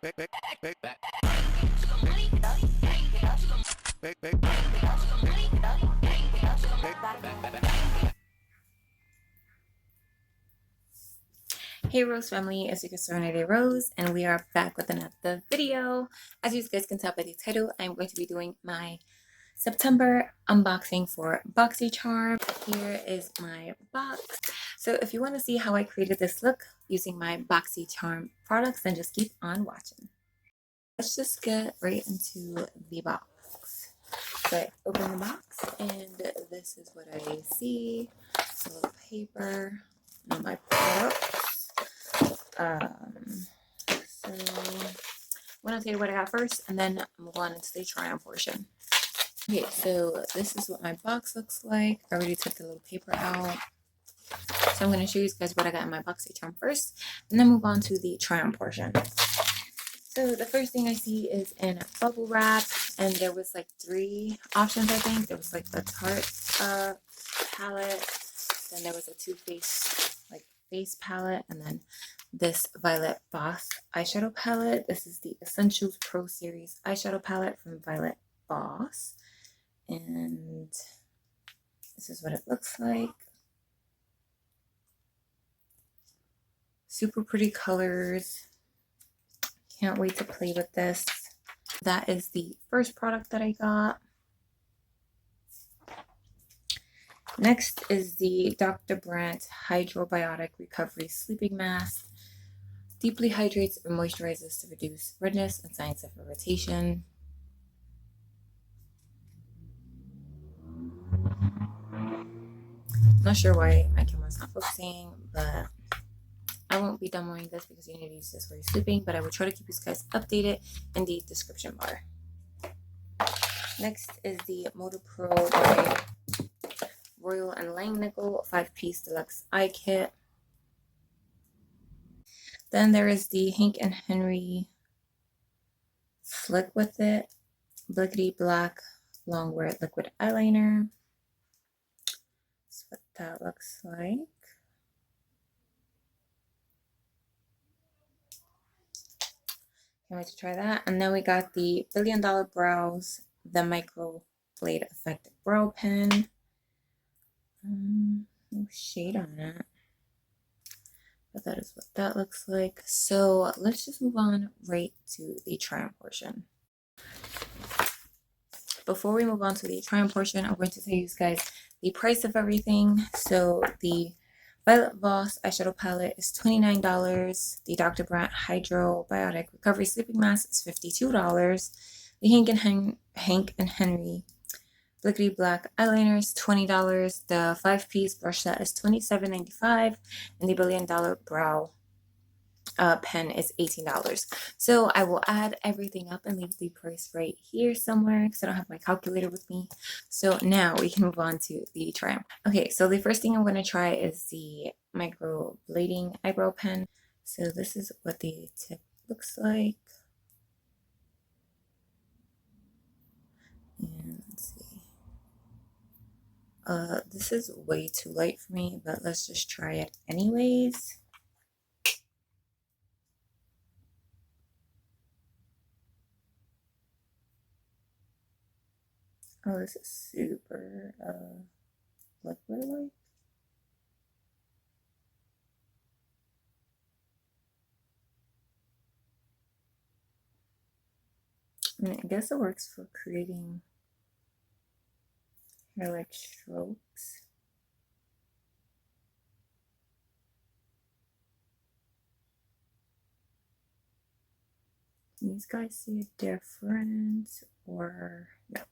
Hey Rose family, it's your Serenity Rose, and we are back with another video. As you guys can tell by the title, I'm going to be doing my September unboxing for BoxyCharm. Here is my box. So if you want to see how I created this look using my BoxyCharm products, then just keep on watching. Let's just get right into the box. So I open the box, and this is what I see. A little paper, and my products. So I'm going to tell you what I got first and then move on into the try-on portion. Okay, so this is what my box looks like. I already took the little paper out. So I'm going to show you guys what I got in my BoxyCharm first and then move on to the try-on portion. So the first thing I see is in bubble wrap, and there was like 3 options, I think. There was like the Tarte palette, then there was a Too Faced like face palette, and then this Violet Boss eyeshadow palette. This is the Essentials Pro Series eyeshadow palette from Violet Boss, and this is what it looks like. Super pretty colors. Can't wait to play with this. That is the first product that I got. Next is the Dr. Brandt Hydrobiotic Recovery Sleeping Mask. Deeply hydrates and moisturizes to reduce redness and signs of irritation. Not sure why my camera's not focusing, but I won't be demoing this because you need to use this while you're sleeping, but I will try to keep you guys updated in the description bar. Next is the Motor Pro by Royal and Langnickel 5-piece deluxe eye kit. Then there is the Hank and Henry Slick With It Blickety Black Longwear Liquid Eyeliner. That's what that looks like. Can't wait to try that. And then we got the $1 Billion Brows, the Micro Blade Effect Brow Pen. No shade on it, but that is what that looks like. So let's just move on right to the try-on portion. Before we move on to the try-on portion, I'm going to tell you guys the price of everything. So the Violet Boss eyeshadow palette is $29. The Dr. Brandt Hydrobiotic Recovery Sleeping Mask is $52. The Hank and Henry Blickety Black eyeliner is $20. The 5-piece brush set is $27.95, and the $1 Billion Brow pen is $18. So I will add everything up and leave the price right here somewhere because I don't have my calculator with me. So now we can move on to the try-on. Okay, so the first thing I'm going to try is the micro blading eyebrow pen. So this is what the tip looks like. And let's see. This is way too light for me, but let's just try it anyways. Oh, this is super liquid-like. I mean, I guess it works for creating hair-like strokes. Can you guys see a difference or no?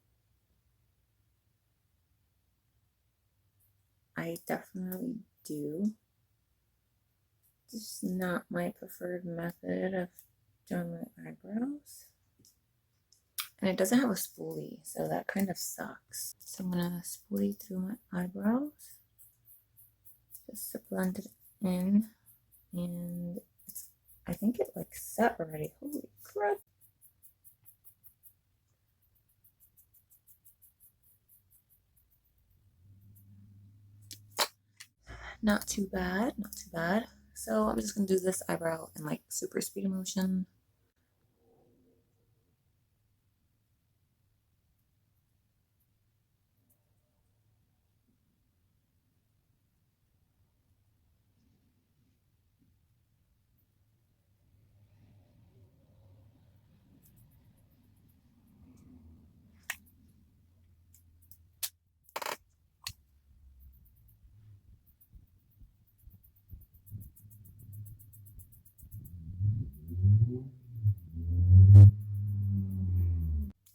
I definitely do. This is not my preferred method of doing my eyebrows. And it doesn't have a spoolie, so that kind of sucks. So I'm gonna spoolie through my eyebrows just to blend it in, and I think it like set already. Holy crap. Not too bad, not too bad. So I'm just gonna do this eyebrow in like super speed motion.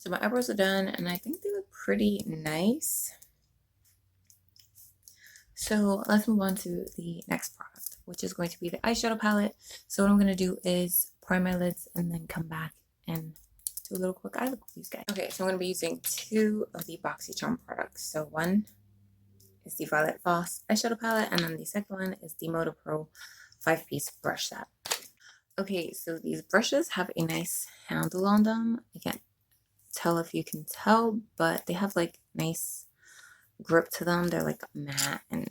So my eyebrows are done and I think they look pretty nice. So let's move on to the next product, which is going to be the eyeshadow palette. So what I'm going to do is prime my lids and then come back and do a little quick eye look with these guys. Okay, so I'm going to be using two of the BoxyCharm products. So one is the Violet Voss eyeshadow palette, and then the second one is the Moto Pro 5-piece brush set. Okay, so these brushes have a nice handle on them. I can't tell if you can tell, but they have like nice grip to them. They're like matte and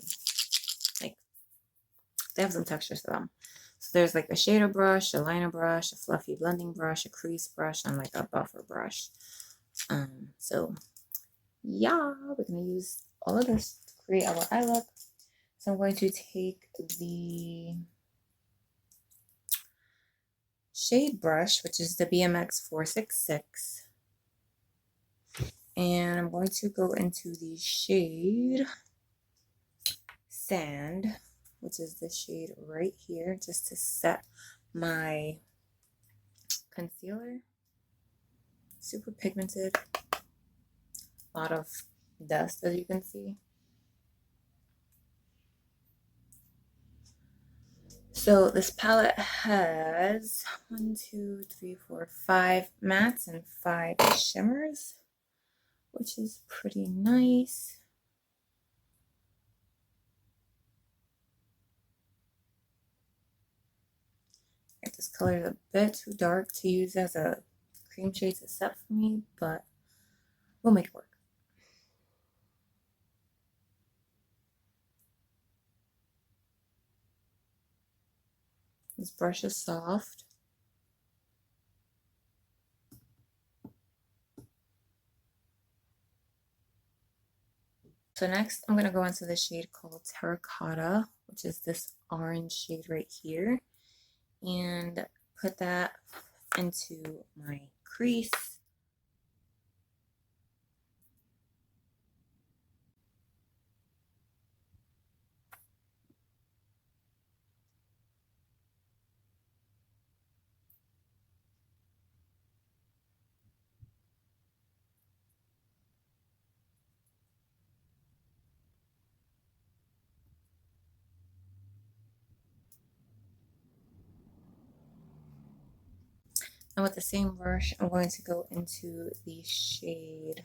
like they have some texture to them. So there's like a shader brush, a liner brush, a fluffy blending brush, a crease brush, and like a buffer brush. So yeah, we're gonna use all of this to create our eye look. So I'm going to take the shade brush, which is the BMX 466, and I'm going to go into the shade Sand, which is the shade right here, just to set my concealer. Super pigmented, a lot of dust as you can see. So this palette has 1, 2, 3, 4, 5 mattes and 5 shimmers, which is pretty nice. This color is a bit too dark to use as a cream shade to set for me, but we'll make it work. This brush is soft. So next I'm going to go into the shade called Terracotta, which is this orange shade right here, and put that into my crease. And with the same brush, I'm going to go into the shade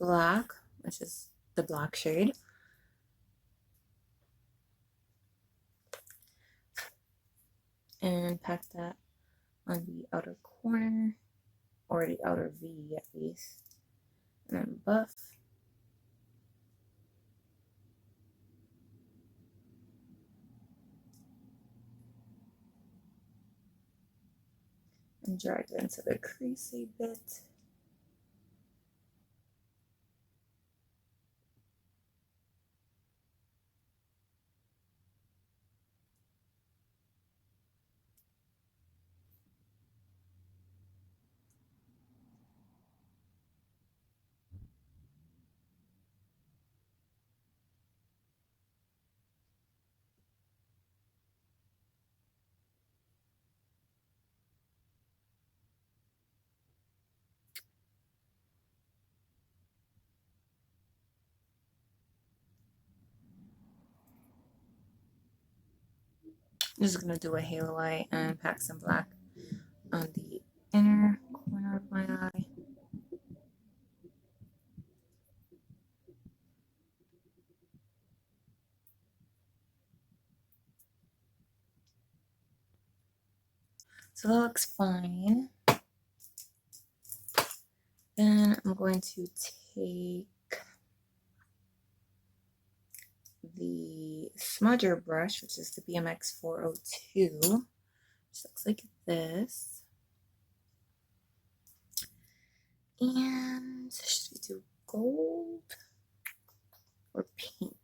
Black, which is the black shade. And pack that on the outer corner, or the outer V at least. And then buff. And drag it into the crease a bit. I'm just gonna do a halo eye and pack some black on the inner corner of my eye. So that looks fine. Then I'm going to take the smudger brush, which is the BMX 402, which looks like this. And should we do gold or pink?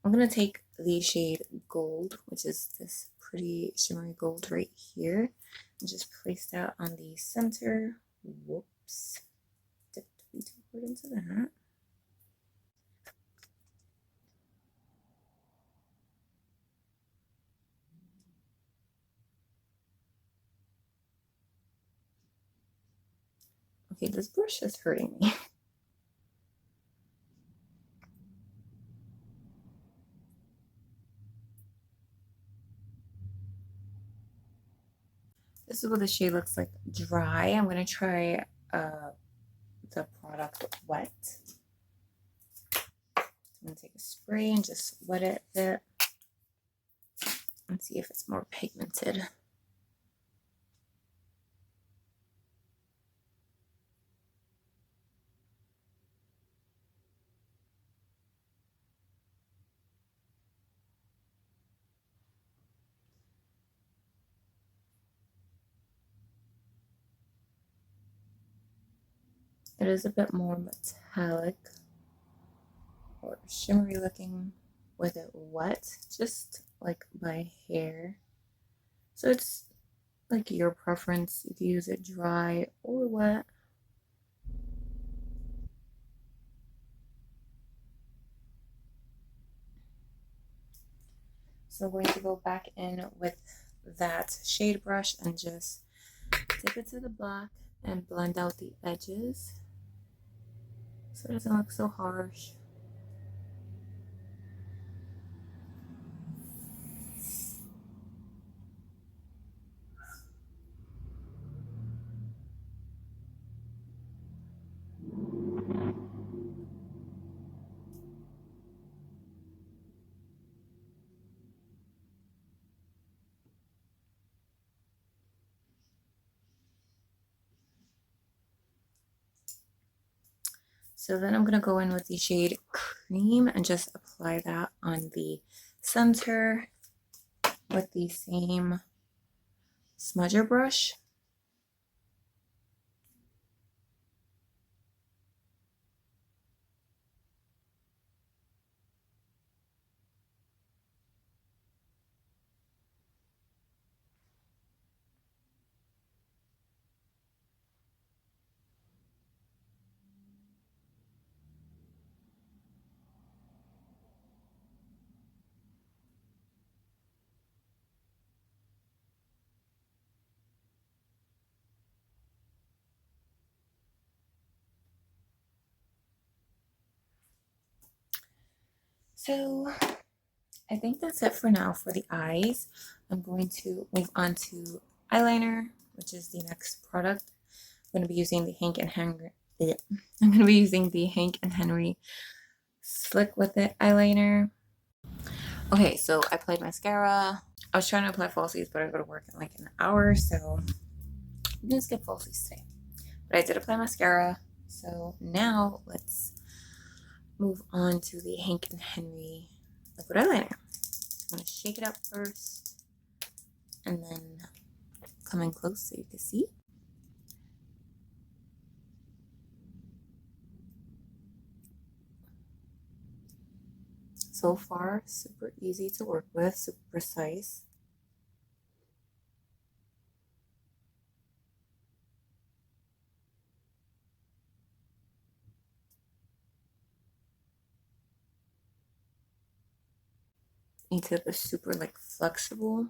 I'm going to take the shade Gold, which is this pretty shimmery gold right here, and just place that on the center. Whoops. Dipped way too hard into that. Okay, this brush is hurting me. This is what the shade looks like dry. I'm going to try the product wet. I'm going to take a spray and just wet it a bit and see if it's more pigmented. It is a bit more metallic or shimmery looking with it wet, just like my hair. So it's like your preference. You can use it dry or wet. So I'm going to go back in with that shade brush and just dip it to the black and blend out the edges so it doesn't look so harsh. So then I'm going to go in with the shade Cream and just apply that on the center with the same smudger brush. So I think that's it for now for the eyes. I'm going to move on to eyeliner, which is the next product. I'm going to be using the Hank and Henry. I'm going to be using the Hank and Henry Slick with It eyeliner. Okay, so I applied mascara. I was trying to apply falsies, but I go to work in like an hour, so I'm gonna skip falsies today. But I did apply mascara, so now let's move on to the Hank and Henry liquid eyeliner. I'm gonna shake it up first, and then come in close so you can see. So far, super easy to work with, super precise. You tip is super like flexible.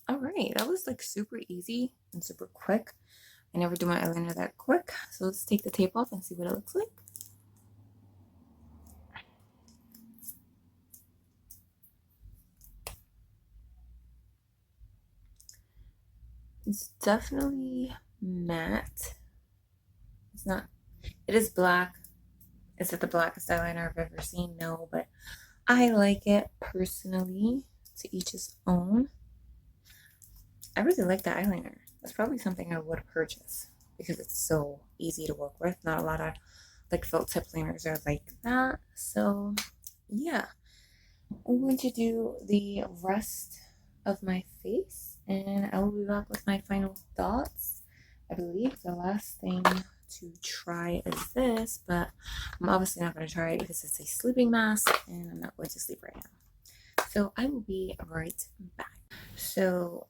All right, that was like super easy and super quick. I never do my eyeliner that quick. So let's take the tape off and see what it looks like. It's definitely matte. It's not, it is black. Is it the blackest eyeliner I've ever seen? No, but I like it personally. To each his own. I really like the eyeliner. That's probably something I would purchase because it's so easy to work with. Not a lot of like felt tip liners are like that. So yeah, I'm going to do the rest of my face and I will be back with my final thoughts. I believe the last thing to try is this, but I'm obviously not going to try it because it's a sleeping mask and I'm not going to sleep right now. So I will be right back. So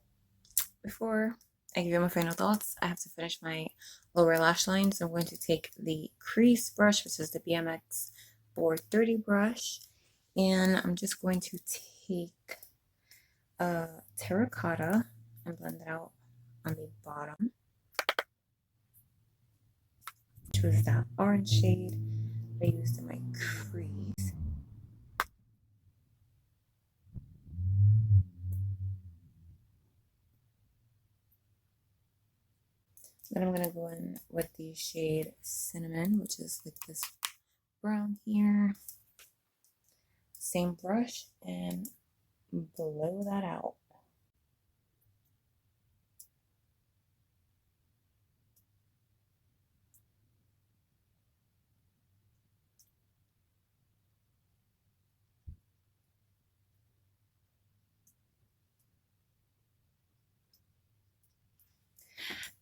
before I give you my final thoughts, I have to finish my lower lash line. So I'm going to take the crease brush, which is the BMX 430 brush, and I'm just going to take terracotta and blend it out on the bottom, which was that orange shade I used in my crease. Then I'm gonna go in with the shade Cinnamon, which is like this brown here. Same brush, and blow that out.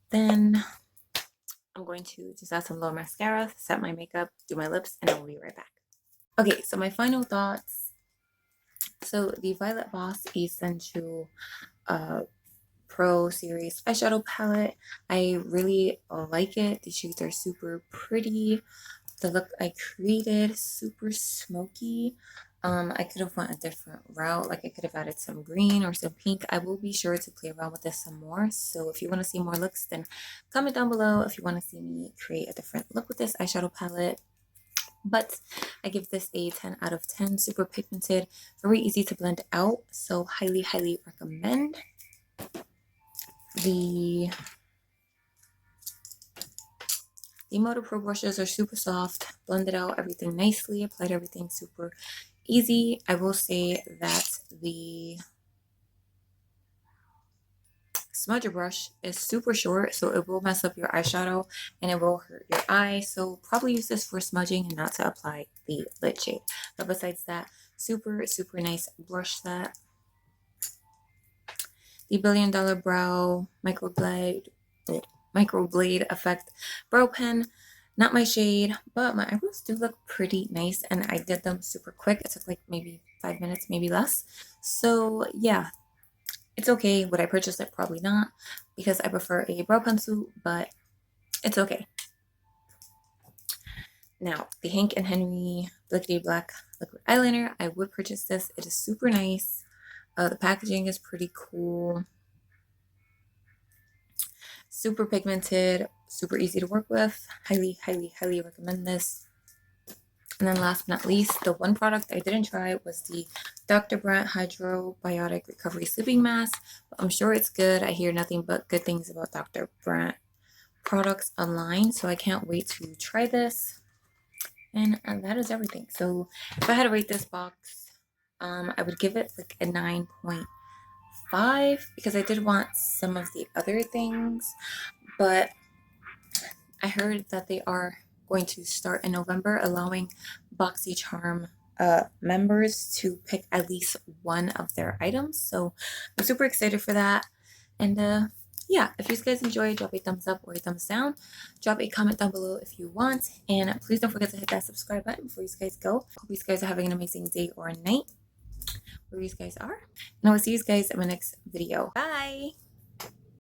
Then I'm going to just add some low mascara, set my makeup, do my lips, and I will be right back. Okay, so my final thoughts. So the Violet Voss Essential Pro Series eyeshadow palette, I really like it. The shades are super pretty. The look I created, super smoky. I could have went a different route. Like I could have added some green or some pink. I will be sure to play around with this some more. So if you want to see more looks, then comment down below if you want to see me create a different look with this eyeshadow palette. But I give this a 10 out of 10. Super pigmented, very easy to blend out. So highly, highly recommend. The Moto Pro brushes are super soft, blended out everything nicely, applied everything super easy. I will say that the smudger brush is super short, so it will mess up your eyeshadow and it will hurt your eye. So probably use this for smudging and not to apply the lid shade. But besides that, super, super nice brush set. The Billion Dollar Brow Microblade Effect Brow Pen. Not my shade, but my eyebrows do look pretty nice, and I did them super quick. It took like maybe 5 minutes, maybe less. So yeah, it's okay. Would I purchase it? Probably not, because I prefer a brow pencil, but it's okay. Now, the Hank and Henry Blickety Black Liquid Eyeliner. I would purchase this. It is super nice. The packaging is pretty cool. Super pigmented, super easy to work with. Highly, highly, highly recommend this. And then last but not least, the one product I didn't try was the Dr. Brandt Hydrobiotic Recovery Sleeping Mask. But I'm sure it's good. I hear nothing but good things about Dr. Brandt products online, so I can't wait to try this. And that is everything. So if I had to rate this box, I would give it like a 9.5 because I did want some of the other things, but I heard that they are going to start in November, allowing BoxyCharm members to pick at least one of their items. So I'm super excited for that. And yeah, if you guys enjoyed, drop a thumbs up or a thumbs down. Drop a comment down below if you want. And please don't forget to hit that subscribe button before you guys go. Hope you guys are having an amazing day or night where you guys are. And I will see you guys in my next video. Bye!